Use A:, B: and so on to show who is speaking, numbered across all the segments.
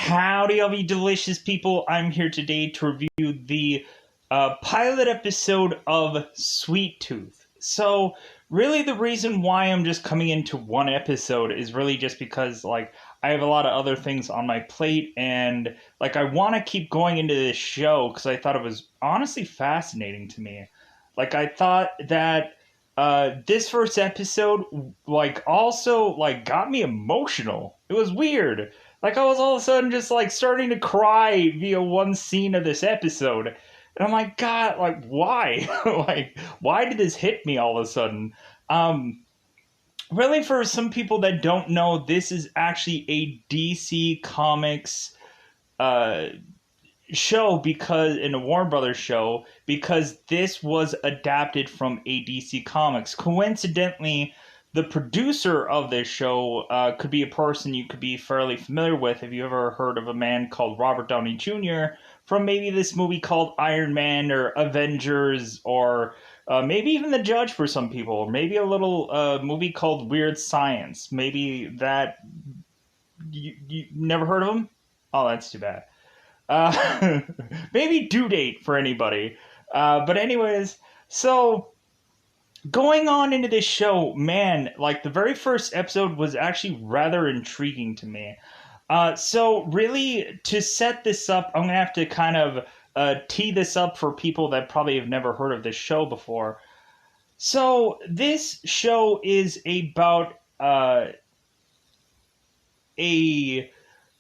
A: Howdy, all you delicious people. I'm here today to review the pilot episode of Sweet Tooth. So, really, the reason why I'm just coming into one episode is really just because, I have a lot of other things on my plate, and, I want to keep going into this show because I thought it was honestly fascinating to me. I thought that this first episode, also, got me emotional. It was weird. I was all of a sudden just starting to cry via one scene of this episode. And I'm like, God, why? Why did this hit me all of a sudden? Um, really, for some people that don't know, this is actually a DC Comics uh, show because in a Warner Brothers show because this was adapted from a DC Comics. Coincidentally, the producer of this show could be a person you could be fairly familiar with if you ever heard of a man called Robert Downey Jr. from maybe this movie called Iron Man or Avengers or maybe even The Judge for some people, or maybe a little movie called Weird Science. Maybe that you never heard of him? Oh, that's too bad. Uh, maybe due date for anybody. But anyways, so going on into this show, man, the very first episode was actually rather intriguing to me. So really, to set this up, I'm gonna have to kind of tee this up for people that probably have never heard of this show before. So this show is about a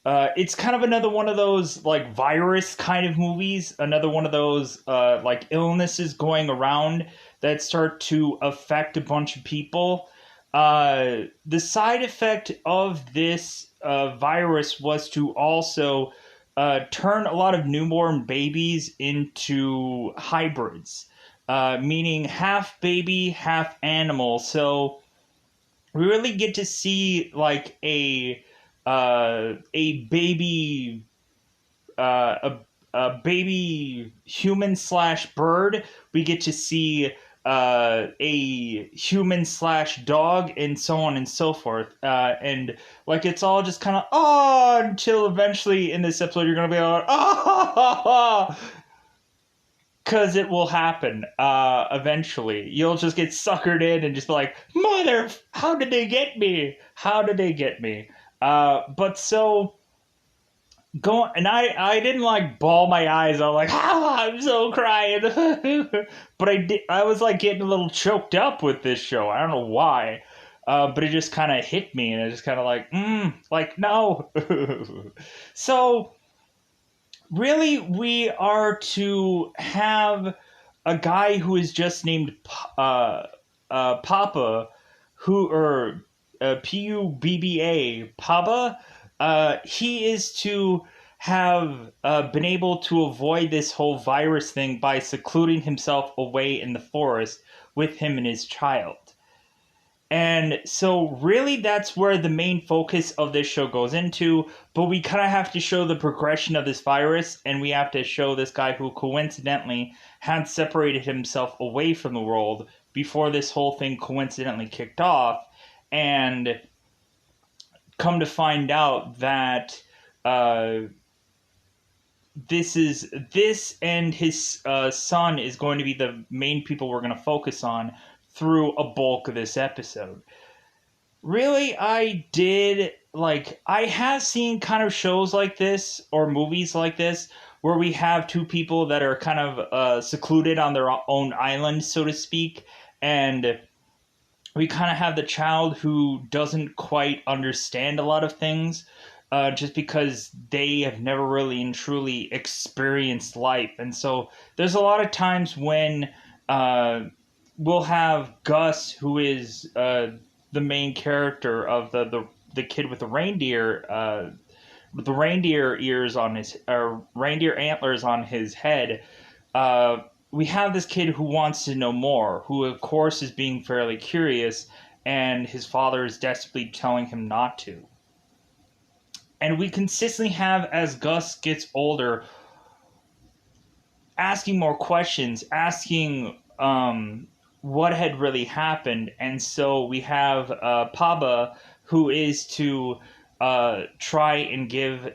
A: it's kind of another one of those virus kind of movies, another one of those illnesses going around that start to affect a bunch of people. The side effect of this virus was to also turn a lot of newborn babies into hybrids, meaning half baby, half animal. So we really get to see a baby a baby human slash bird. We get to see a human slash dog, and so on and so forth. And it's all just kind of until eventually in this episode you're gonna be like because it will happen eventually. You'll just get suckered in and just be like, mother, how did they get me? How did they get me? But so go and I didn't bawl my eyes out I'm so crying. But I was getting a little choked up with this show. I don't know why. But it just kind of hit me, and it just kind of no. So really, we are to have a guy who is just named Papa, who or Pubba, Papa. He is to have been able to avoid this whole virus thing by secluding himself away in the forest with him and his child. And so, really, that's where the main focus of this show goes into. But we kind of have to show the progression of this virus, and we have to show this guy who coincidentally had separated himself away from the world before this whole thing coincidentally kicked off. And come to find out that this and his son is going to be the main people we're going to focus on through a bulk of this episode. Really, I have seen kind of shows like this or movies like this where we have two people that are kind of secluded on their own island, so to speak, and we kind of have the child who doesn't quite understand a lot of things just because they have never really and truly experienced life. And so there's a lot of times when we'll have Gus, who is the main character of the kid with the reindeer ears on his reindeer antlers on his head. We have this kid who wants to know more, who of course is being fairly curious, and his father is desperately telling him not to. And we consistently have, as Gus gets older, asking more questions, asking what had really happened. And so we have Paba, who is to try and give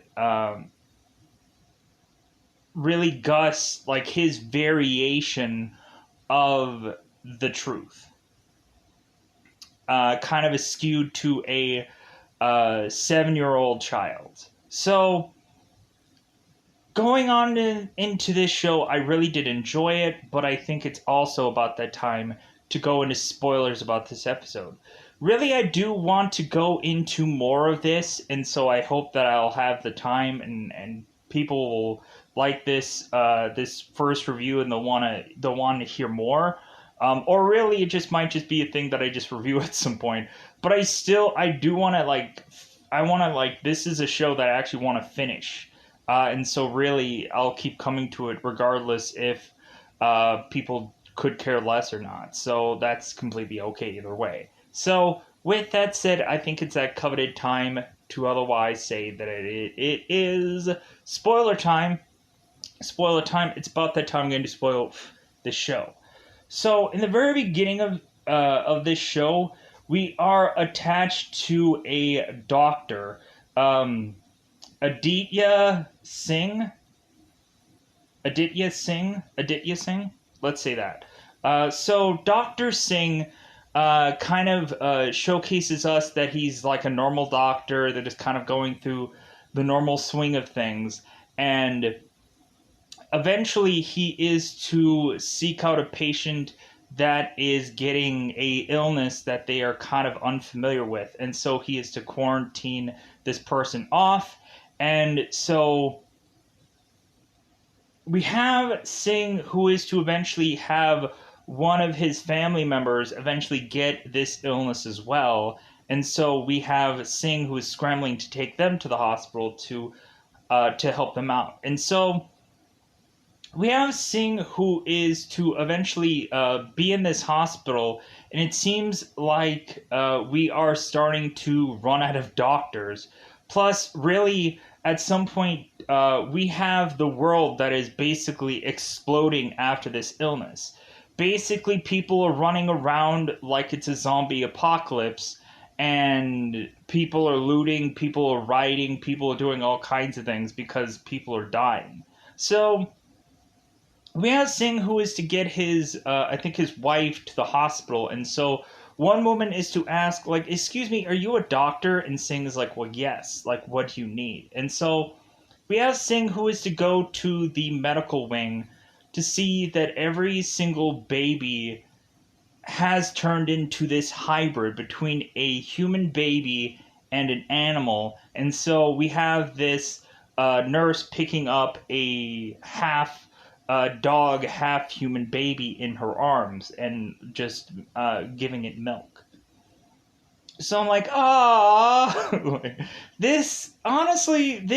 A: really Gus like his variation of the truth, kind of skewed to a 7-year-old child. So going on into this show, I really did enjoy it, but I think it's also about that time to go into spoilers about this episode. Really, I do want to go into more of this, and so I hope that I'll have the time and people will like this this first review and they'll want to hear more. Or really, it just might just be a thing that I just review at some point. But I do want to this is a show that I actually want to finish. And so really, I'll keep coming to it regardless if people could care less or not. So that's completely okay either way. So with that said, I think it's that coveted time to otherwise say that it is spoiler time. Spoiler time. It's about that time I'm going to spoil the show. So in the very beginning of this show, we are attached to a doctor, Aditya Singh. Aditya Singh. Let's say that. So Dr. Singh kind of showcases us that he's like a normal doctor that is kind of going through the normal swing of things, and eventually he is to seek out a patient that is getting a illness that they are kind of unfamiliar with, and so he is to quarantine this person off. And so we have Singh, who is to eventually have one of his family members eventually get this illness as well. And so we have Singh, who is scrambling to take them to the hospital to help them out. And so we have Singh, who is to eventually be in this hospital, and it seems like we are starting to run out of doctors. Plus, really, at some point, we have the world that is basically exploding after this illness. Basically, people are running around like it's a zombie apocalypse, and people are looting, people are rioting, people are doing all kinds of things because people are dying. So we have Singh, who is to get his, I think his wife to the hospital, and so one woman is to ask, like, excuse me, are you a doctor? And Singh is like, well, yes, like, what do you need? And so we have Singh, who is to go to the medical wing to see that every single baby has turned into this hybrid between a human baby and an animal. And so we have this nurse picking up a half dog, half human baby in her arms and just giving it milk. So I'm like, this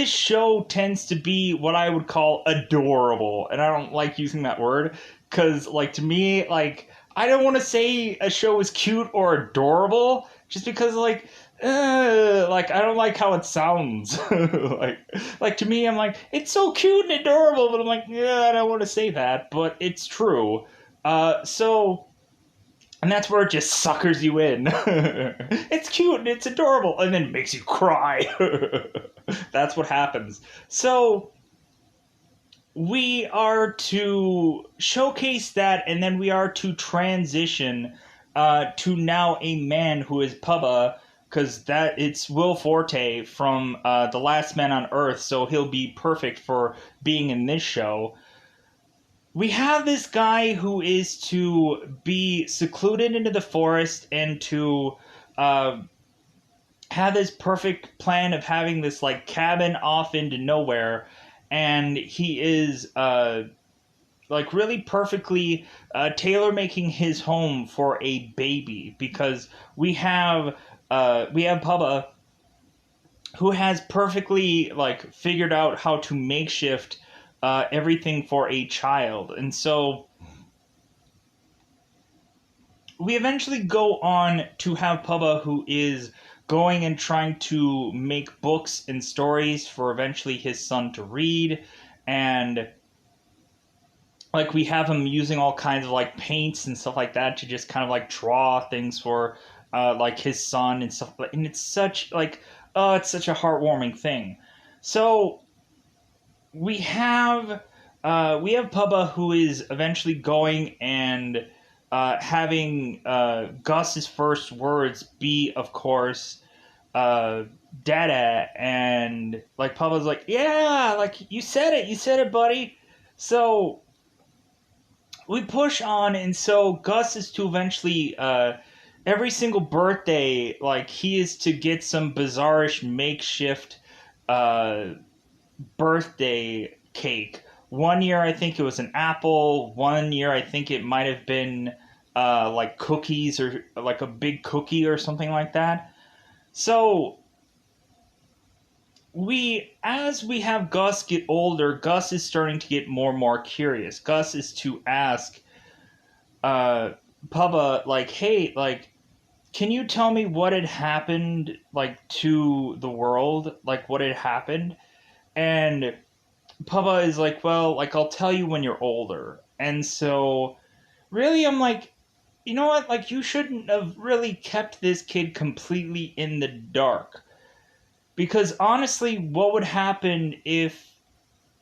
A: show tends to be what I would call adorable. And I don't like using that word because, like, to me, like, I don't want to say a show is cute or adorable just because, like, I don't like how it sounds. like to me, I'm like, it's so cute and adorable, but I'm like, yeah, I don't want to say that, but it's true. And that's where it just suckers you in. It's cute and it's adorable, and then makes you cry. That's what happens. So we are to showcase that, and then we are to transition to now a man who is Pubba, because it's Will Forte from The Last Man on Earth, so he'll be perfect for being in this show. We have this guy who is to be secluded into the forest and to have this perfect plan of having this, like, cabin off into nowhere, and he is like really perfectly tailor-making his home for a baby, because we have Pubba, who has perfectly, like, figured out how to makeshift everything for a child. And so we eventually go on to have Pubba, who is going and trying to make books and stories for eventually his son to read. And, like, we have him using all kinds of, like, paints and stuff like that to just kind of, like, draw things for like his son and stuff. And it's such, like, Oh, it's such a heartwarming thing. So we have Pubba, who is eventually going and having Gus's first words be, of course, uh, Dada, and like Pubba's like, yeah, like you said it, buddy. So we push on, and so Gus is to eventually every single birthday, like he is to get some bizarrish makeshift uh, birthday cake. One year I think it was an apple. One year I think it might have been like cookies or like a big cookie or something like that. So as we have Gus get older, Gus is starting to get more and more curious. Gus is to ask uh Pubba, like, hey, like, can you tell me what had happened, like, to the world, like what had happened? And Papa is like, well, like, I'll tell you when you're older. And so, really, I'm like, you know what? Like, you shouldn't have really kept this kid completely in the dark. Because honestly, what would happen if,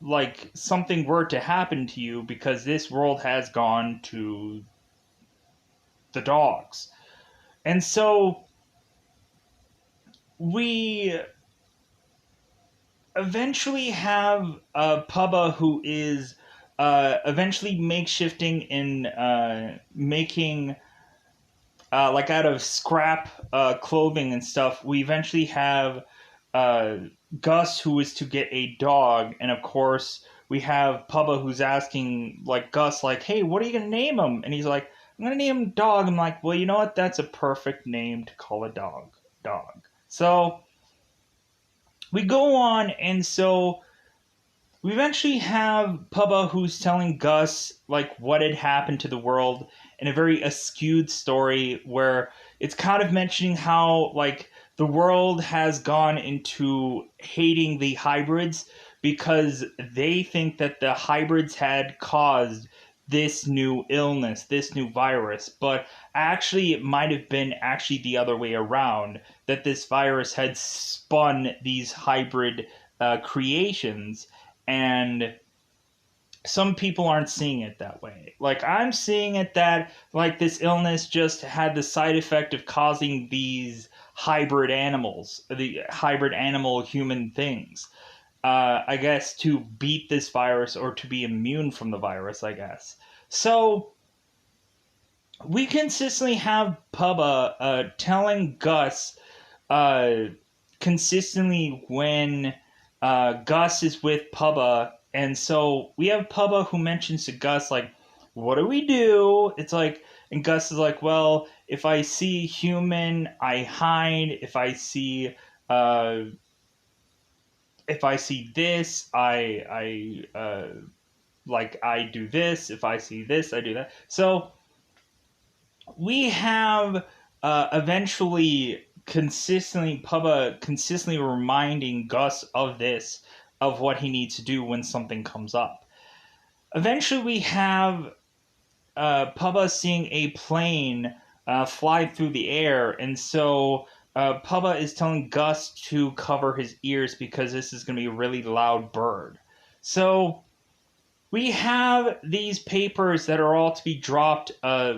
A: like, something were to happen to you because this world has gone to the dogs? And so, we eventually have Pubba, who is eventually makeshifting and making like out of scrap clothing and stuff. We eventually have uh, Gus, who is to get a dog, and of course we have Pubba, who's asking like Gus, like, "Hey, what are you gonna name him?" And he's like, "I'm gonna name him Dog." I'm like, "Well, you know what? That's a perfect name to call a dog. Dog." So we go on, and so we eventually have Pubba, who's telling Gus like what had happened to the world in a very askewed story where it's kind of mentioning how like the world has gone into hating the hybrids because they think that the hybrids had caused this new illness, this new virus, but actually it might have been actually the other way around, that this virus had spun these hybrid creations, and some people aren't seeing it that way. Like, I'm seeing it that like this illness just had the side effect of causing these hybrid animals, the hybrid animal human things. I guess to beat this virus or to be immune from the virus, I guess. So we consistently have Pubba telling Gus uh, consistently when Gus is with Pubba, and so we have Pubba who mentions to Gus like, "What do we do?" It's like, and Gus is like, "Well, if I see human, I hide. Uh, if I see this, I like I do this. If I see this, I do that." So we have eventually consistently Pubba consistently reminding Gus of this, of what he needs to do when something comes up. Eventually, we have Pubba seeing a plane fly through the air, and so Pubba is telling Gus to cover his ears because this is going to be a really loud bird. So we have these papers that are all to be dropped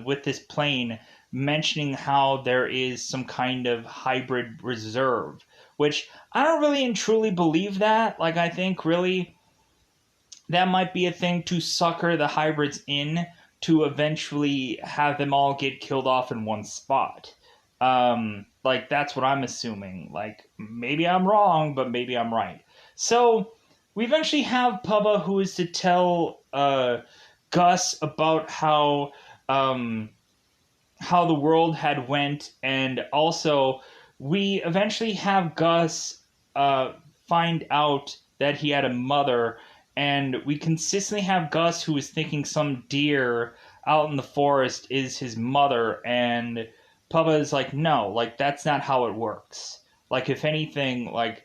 A: with this plane, mentioning how there is some kind of hybrid reserve, which I don't really and truly believe that. Like, I think really that might be a thing to sucker the hybrids in to eventually have them all get killed off in one spot. Like, that's what I'm assuming. Like, maybe I'm wrong, but maybe I'm right. So we eventually have Pubba, who is to tell Gus about um, how the world had went, and also we eventually have Gus uh, find out that he had a mother, and we consistently have Gus who is thinking some deer out in the forest is his mother, and Pubba is like, no, like that's not how it works. Like, if anything, like,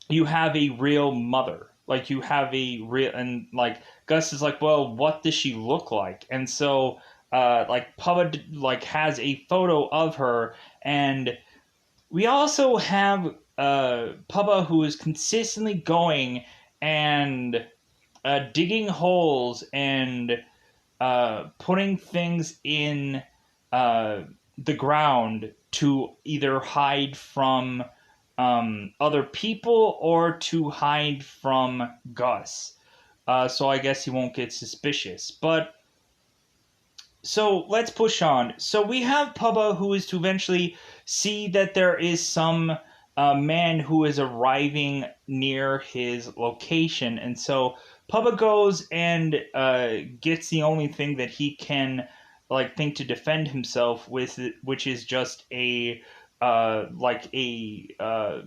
A: you have a real mother. Like, you have a real, and like Gus is like, well, what does she look like? And so like Pubba like has a photo of her, and we also have Pubba, who is consistently going and digging holes and putting things in uh, the ground to either hide from other people or to hide from Gus. So I guess he won't get suspicious. But so let's push on. So we have Pubba, who is to eventually see that there is some man who is arriving near his location. And so Pubba goes and gets the only thing that he can think to defend himself with, which is just a like a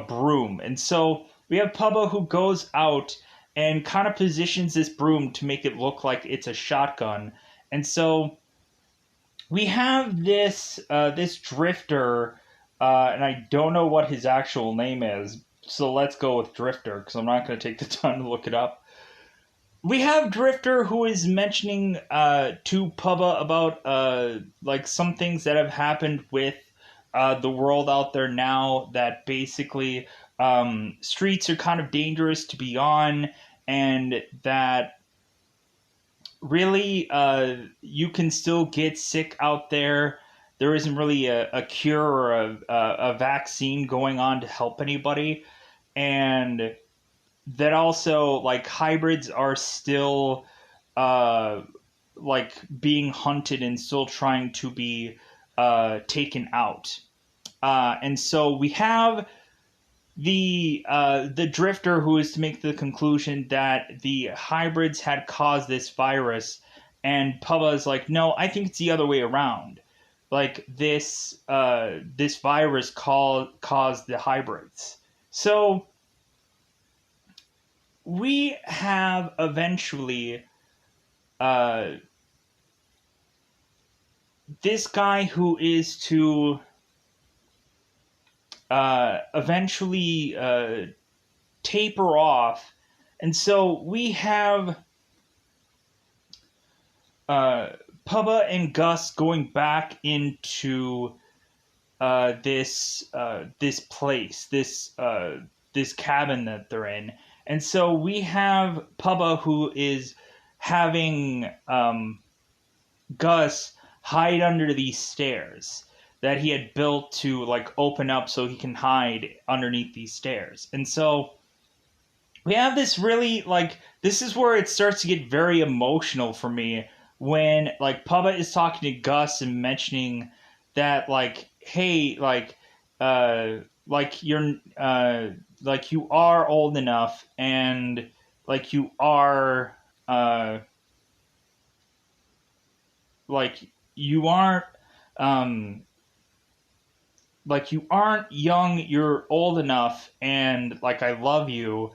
A: broom. And so we have Pubba who goes out and kind of positions this broom to make it look like it's a shotgun. And so we have this drifter, and I don't know what his actual name is. So let's go with Drifter because I'm not going to take the time to look it up. We have Drifter who is mentioning to Pubba about some things that have happened with the world out there now, that basically streets are kind of dangerous to be on, and that really you can still get sick out there. There isn't really a cure or a vaccine going on to help anybody. And that also, hybrids are still being hunted and still trying to be taken out. And so we have the drifter who is to make the conclusion that the hybrids had caused this virus, and Pubba is like, no, I think it's the other way around. This virus caused the hybrids. So we have eventually this guy who is to eventually taper off. And so we have Pubba and Gus going back into this place, this cabin that they're in. And so we have Pubba who is having Gus hide under these stairs that he had built to open up so he can hide underneath these stairs. And so we have this really this is where it starts to get very emotional for me, when Pubba is talking to Gus and mentioning that hey, you're you are old enough, and you are you aren't you aren't young, you're old enough, and I love you.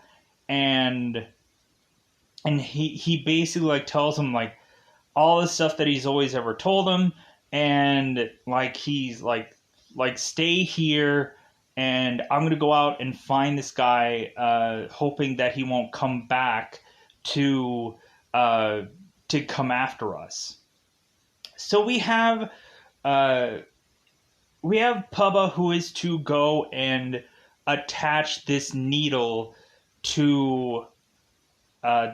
A: And he basically tells him all the stuff that he's always ever told him, and he's stay here, and I'm gonna go out and find this guy, hoping that he won't come back to come after us. So we have Pubba who is to go and attach this needle to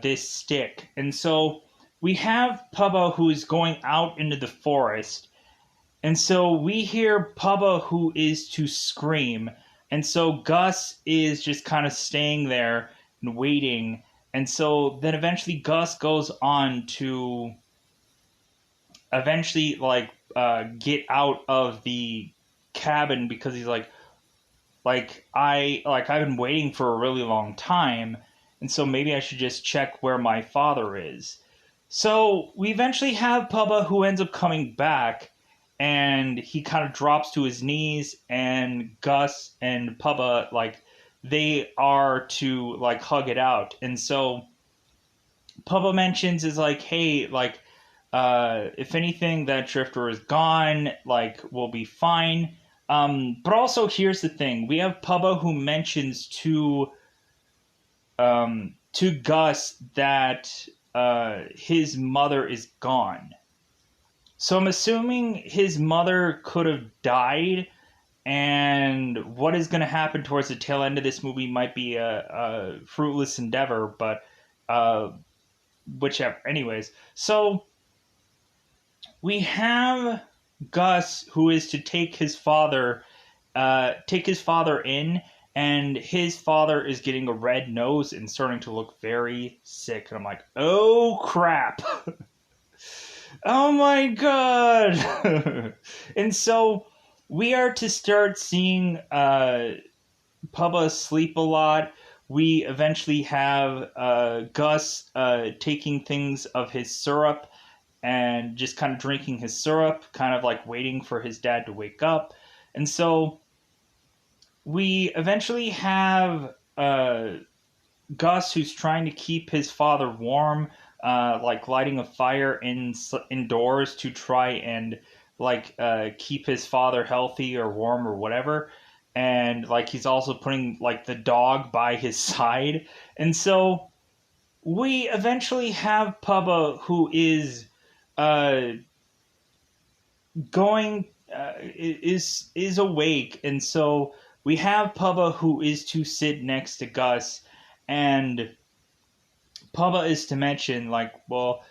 A: this stick. And so we have Pubba who is going out into the forest. And so we hear Pubba who is to scream. And so Gus is just kind of staying there and waiting. And so then eventually Gus goes on to eventually get out of the cabin, because he's I've been waiting for a really long time, and so maybe I should just check where my father is. So we eventually have Pubba who ends up coming back, and he kind of drops to his knees, and Gus and Pubba they are to hug it out. And so Pubba mentions is hey, if anything, that Drifter is gone, we'll be fine. But also, here's the thing: we have Pubba who mentions to Gus that his mother is gone. So I'm assuming his mother could have died, And what is going to happen towards the tail end of this movie might be a fruitless endeavor, but whichever. Anyways, so we have Gus, who is to take his father in, and his father is getting a red nose and starting to look very sick. And I'm like, oh crap. Oh my god. And so we are to start seeing Pubba sleep a lot. We eventually have Gus taking things of his syrup and just kind of drinking his syrup, kind of like waiting for his dad to wake up. And so we eventually have Gus, who's trying to keep his father warm, like lighting a fire indoors to try and like keep his father healthy or warm or whatever. And like he's also putting like the dog by his side. And so we eventually have Pubba, who is uh, going is awake, and so we have Pubba, who is to sit next to Gus, and Pubba is to mention like, well,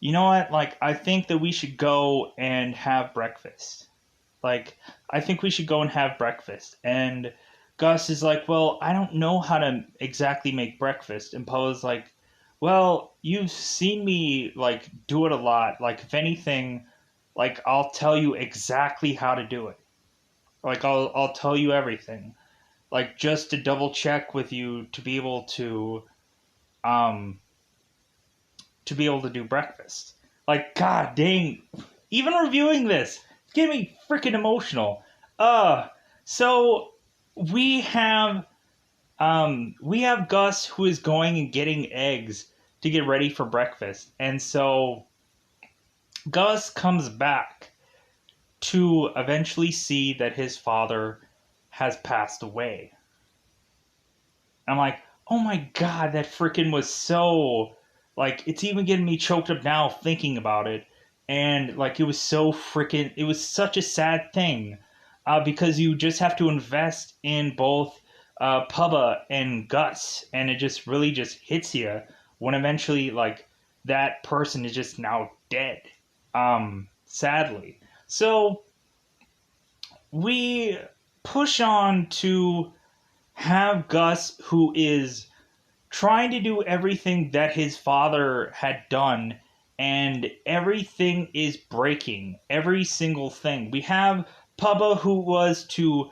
A: you know what? Like, I think that we should go and have breakfast. Like, I think we should go and have breakfast. And Gus is like, well, I don't know how to exactly make breakfast. And Pubba's like, well, you've seen me like do it a lot. Like, if anything, like I'll tell you exactly how to do it. Like I'll tell you everything. Like just to double check with you um to be able to do breakfast. Like god dang, even reviewing this, it's getting me freaking emotional. So we have we have Gus, who is going and getting eggs to get ready for breakfast. And so Gus comes back to eventually see that his father has passed away. I'm like, oh my god, that freaking was so, like, it's even getting me choked up now thinking about it. And like, it was so freaking, it was such a sad thing, because you just have to invest in both Pubba and Gus, and it just really just hits you when eventually like that person is just now dead. Sadly. So we push on to have Gus, who is trying to do everything that his father had done, and everything is breaking. Every single thing. We have Pubba, who was to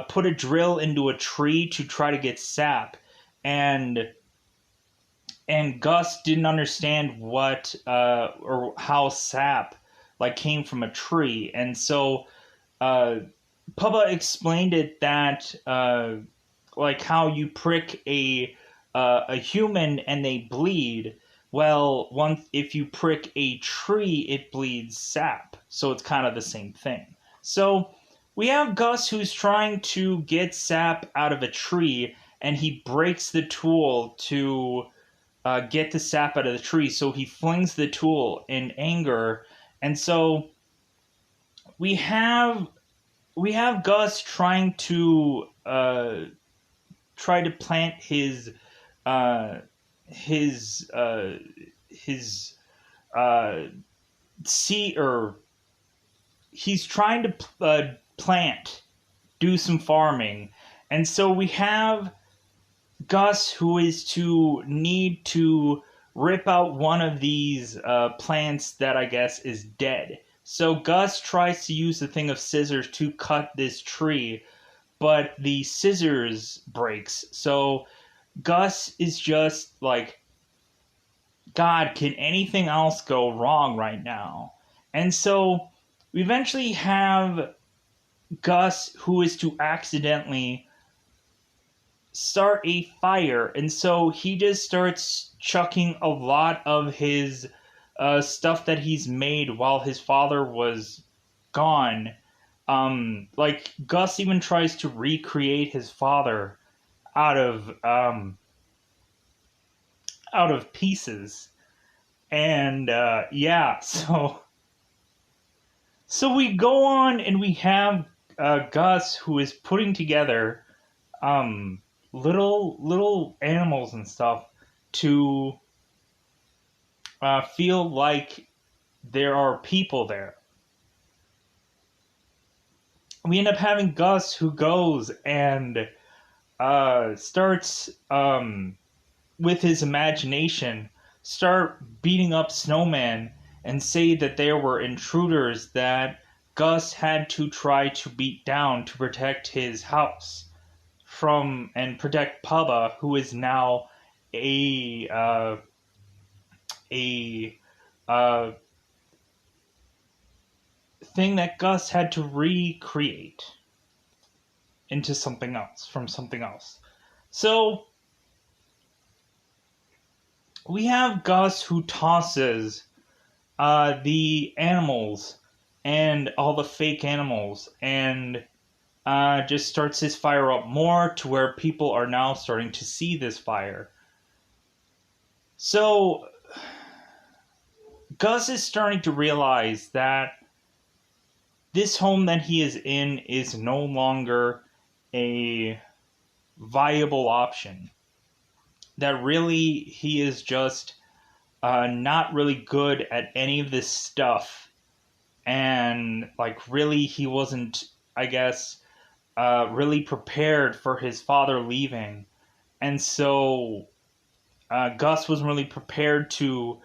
A: put a drill into a tree to try to get sap, and Gus didn't understand what or how sap like came from a tree, and so uh, Pubba explained it that like how you prick a human and they bleed. Well, once if you prick a tree, it bleeds sap. So it's kind of the same thing. So we have Gus, who's trying to get sap out of a tree, and he breaks the tool to get the sap out of the tree. So he flings the tool in anger, and so we have Gus try to plant uh, his his seed, or he's trying to do some farming, and so we have Gus, who is to need to rip out one of these plants that I guess is dead. So Gus tries to use the thing of scissors to cut this tree, but the scissors breaks. So Gus is just like, God, can anything else go wrong right now? And so we eventually have Gus, who is to accidentally start a fire, and so he just starts chucking a lot of his stuff that he's made while his father was gone. Like Gus even tries to recreate his father out of pieces, and yeah, so we go on and we have Gus, who is putting together little animals and stuff to feel like there are people there. We end up having Gus, who goes and starts with his imagination, start beating up snowmen and say that there were intruders that Gus had to try to beat down to protect his house from and protect Pubba, who is now a a uh, thing that Gus had to recreate into something else from something else. So we have Gus, who tosses the animals and all the fake animals and just starts his fire up more to where people are now starting to see this fire. So Gus is starting to realize that this home that he is in is no longer a viable option. That really he is just not really good at any of this stuff. And like really he wasn't, I guess, really prepared for his father leaving. And so Gus wasn't really prepared to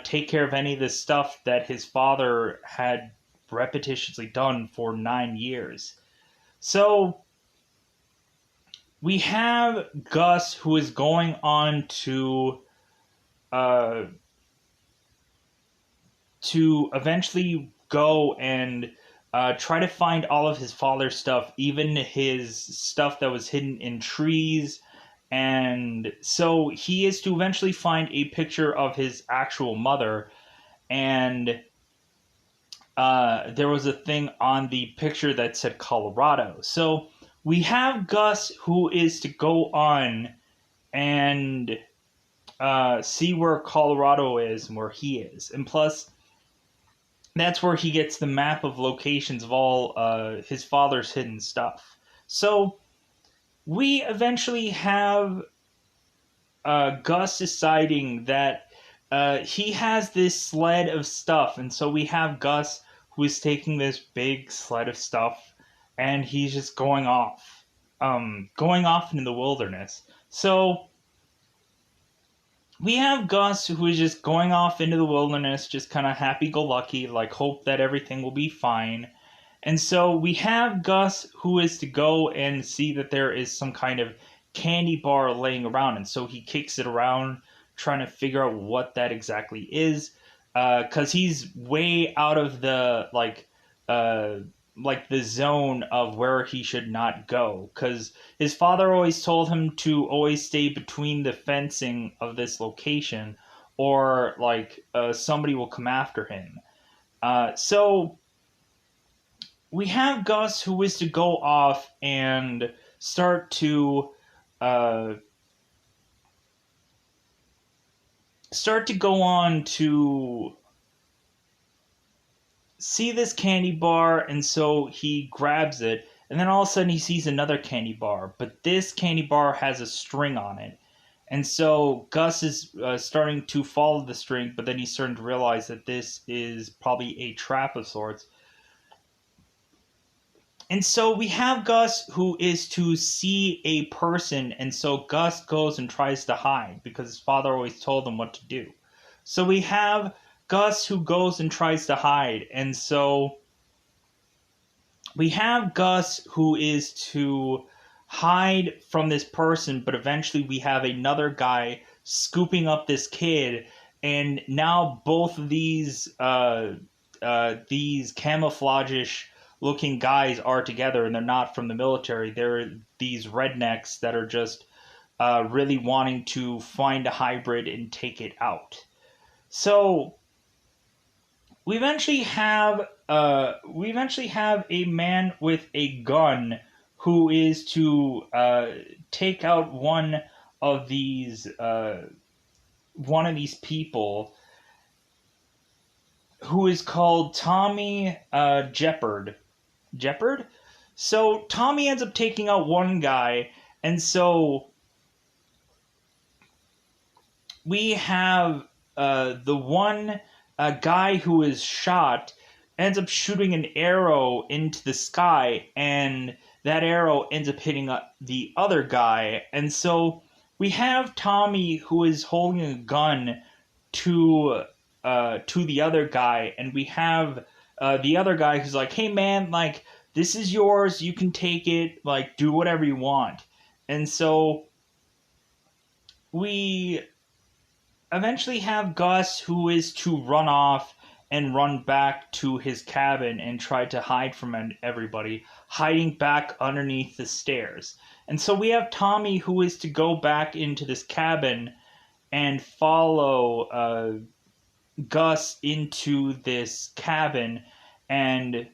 A: take care of any of this stuff that his father had repetitiously done for 9 years. So we have Gus, who is going on uh, to eventually go and try to find all of his father's stuff, even his stuff that was hidden in trees. And so he is to eventually find a picture of his actual mother. And there was a thing on the picture that said Colorado. So we have Gus, who is to go on and see where Colorado is and where he is. And plus, that's where he gets the map of locations of all his father's hidden stuff. So we eventually have Gus deciding that he has this sled of stuff, and so we have Gus, who is taking this big sled of stuff, and he's just going off into the wilderness. So we have Gus, who is just going off into the wilderness, just kind of happy-go-lucky, like hope that everything will be fine. And so we have Gus, who is to go and see that there is some kind of candy bar laying around, and so he kicks it around, trying to figure out what that exactly is, because he's way out of the the zone of where he should not go, because his father always told him to always stay between the fencing of this location, or somebody will come after him. So we have Gus, who is to go off and start to go on to see this candy bar, and so he grabs it, and then all of a sudden he sees another candy bar, but this candy bar has a string on it. And so Gus is starting to follow the string, but then he's starting to realize that this is probably a trap of sorts. And so we have Gus, who is to see a person, and so Gus goes and tries to hide because his father always told him what to do. So we have Gus, who goes and tries to hide, and so we have Gus, who is to hide from this person, but eventually we have another guy scooping up this kid, and now both of these camouflage-ish looking guys are together, and they're not from the military. They're these rednecks that are just really wanting to find a hybrid and take it out. So we eventually have a man with a gun who is to take out one of these people, who is called Tommy Jeopard. Jeopard? So Tommy ends up taking out one guy, and so we have the one guy who is shot ends up shooting an arrow into the sky, and that arrow ends up hitting the other guy. And so we have Tommy who is holding a gun to the other guy, and we have the other guy who's like, "Hey man, like this is yours. You can take it. Like do whatever you want." And so we eventually have Gus, who is to run off and run back to his cabin and try to hide from everybody, hiding back underneath the stairs. And so we have Tommy, who is to go back into this cabin and follow Gus into this cabin. And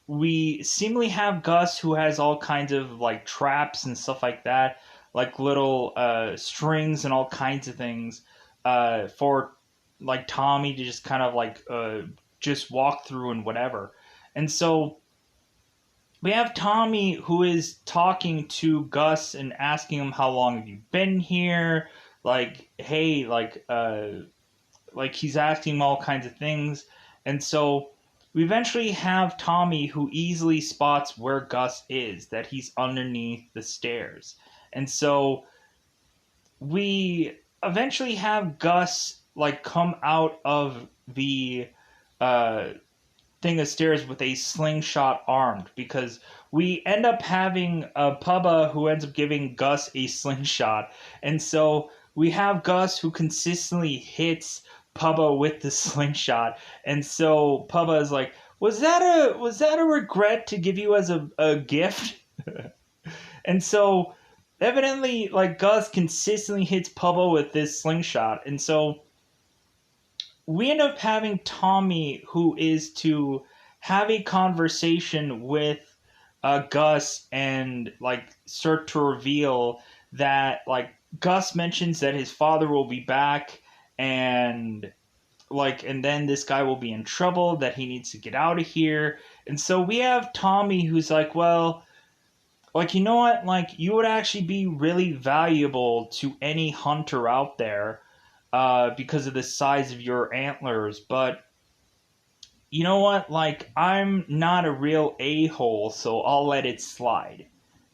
A: we seemingly have Gus, who has all kinds of like traps and stuff like that, like little strings and all kinds of things for like Tommy to just kind of like just walk through and whatever. And so we have Tommy who is talking to Gus and asking him, how long have you been here? Like, hey, like he's asking him all kinds of things. And so we eventually have Tommy, who easily spots where Gus is, that he's underneath the stairs. And so we eventually have Gus like come out of the uh, thing of stairs with a slingshot armed, because we end up having Pubba who ends up giving Gus a slingshot. And so we have Gus who consistently hits Pubba with the slingshot. And so Pubba is like, was that a regret to give you as a gift? And so evidently like Gus consistently hits Pubba with this slingshot. And so we end up having Tommy, who is to have a conversation with Gus and like start to reveal that like Gus mentions that his father will be back, and and then this guy will be in trouble, that he needs to get out of here. And so we have Tommy who's like, well, like, you know what, like you would actually be really valuable to any hunter out there because of the size of your antlers, but you know what, like I'm not a real a-hole, so I'll let it slide.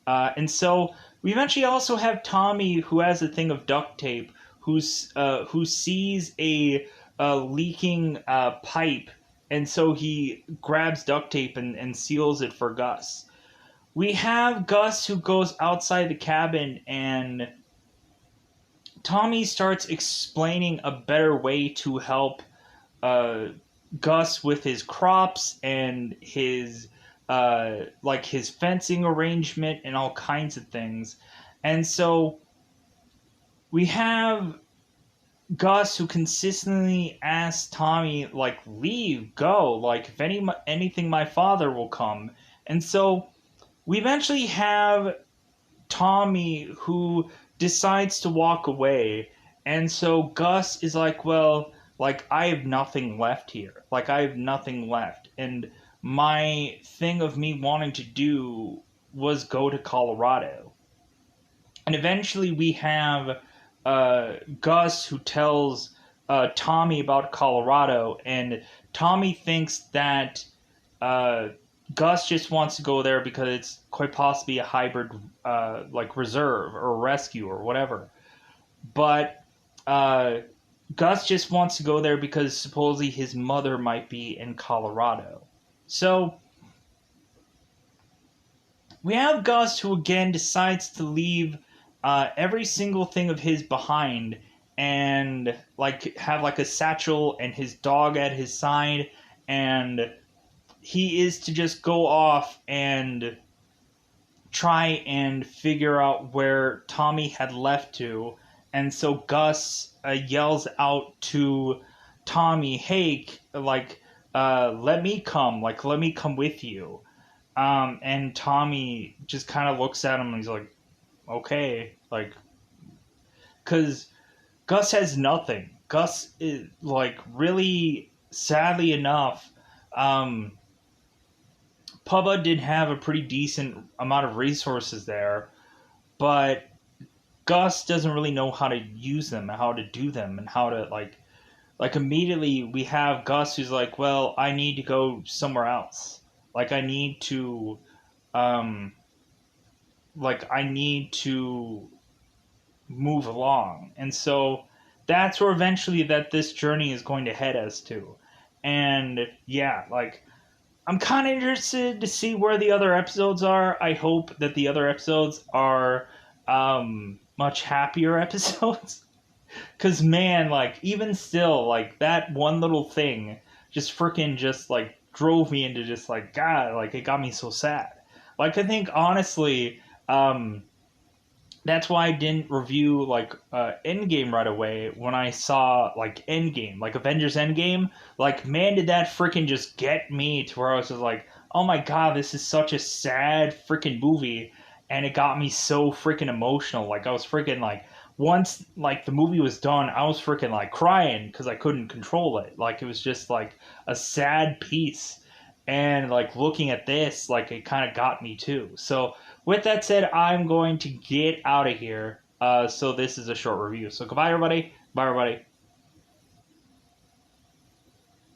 A: And so we eventually also have Tommy, who has a thing of duct tape, who sees a leaking pipe, and so he grabs duct tape and seals it for Gus. We have Gus who goes outside the cabin, and Tommy starts explaining a better way to help uh, Gus with his crops and his his fencing arrangement and all kinds of things. And so we have Gus who consistently asks Tommy, like, leave, go, like if anything my father will come. And so we eventually have Tommy who decides to walk away. And so Gus is like, well, like I have nothing left here. Like I have nothing left. And my thing of me wanting to do was go to Colorado. And eventually we have Gus who tells Tommy about Colorado, and Tommy thinks that Gus just wants to go there because it's quite possibly a hybrid, like reserve or rescue or whatever. But Gus just wants to go there because supposedly his mother might be in Colorado. So we have Gus who again decides to leave every single thing of his behind, and like have like a satchel and his dog at his side, and he is to just go off and try and figure out where Tommy had left to. And so Gus yells out to Tommy, hey, let me come, like, let me come with you. And Tommy just kind of looks at him and he's like, okay, like, because Gus has nothing. Gus is, like, really, sadly enough, Pubba did have a pretty decent amount of resources there, but Gus doesn't really know how to use them, how to do them, and how to like immediately we have Gus who's like, well, I need to go somewhere else. Like I need to, um, I need to move along, and so that's where eventually that this journey is going to head us to, and yeah, like I'm kind of interested to see where the other episodes are. I hope that the other episodes are much happier episodes. Because, man, like, even still, like, that one little thing just freaking just, like, drove me into just, like, God, like, it got me so sad. Like, I think, honestly, that's why I didn't review like Endgame right away when I saw like Endgame, like Avengers Endgame. Like, man, did that freaking just get me to where I was just like, oh my god, this is such a sad freaking movie, and it got me so freaking emotional. Like, I was freaking like once like the movie was done, I was freaking like crying because I couldn't control it. Like, it was just like a sad piece. And like looking at this, like it kind of got me too. So with that said, I'm going to get out of here. So this is a short review. So goodbye, everybody. Bye, everybody.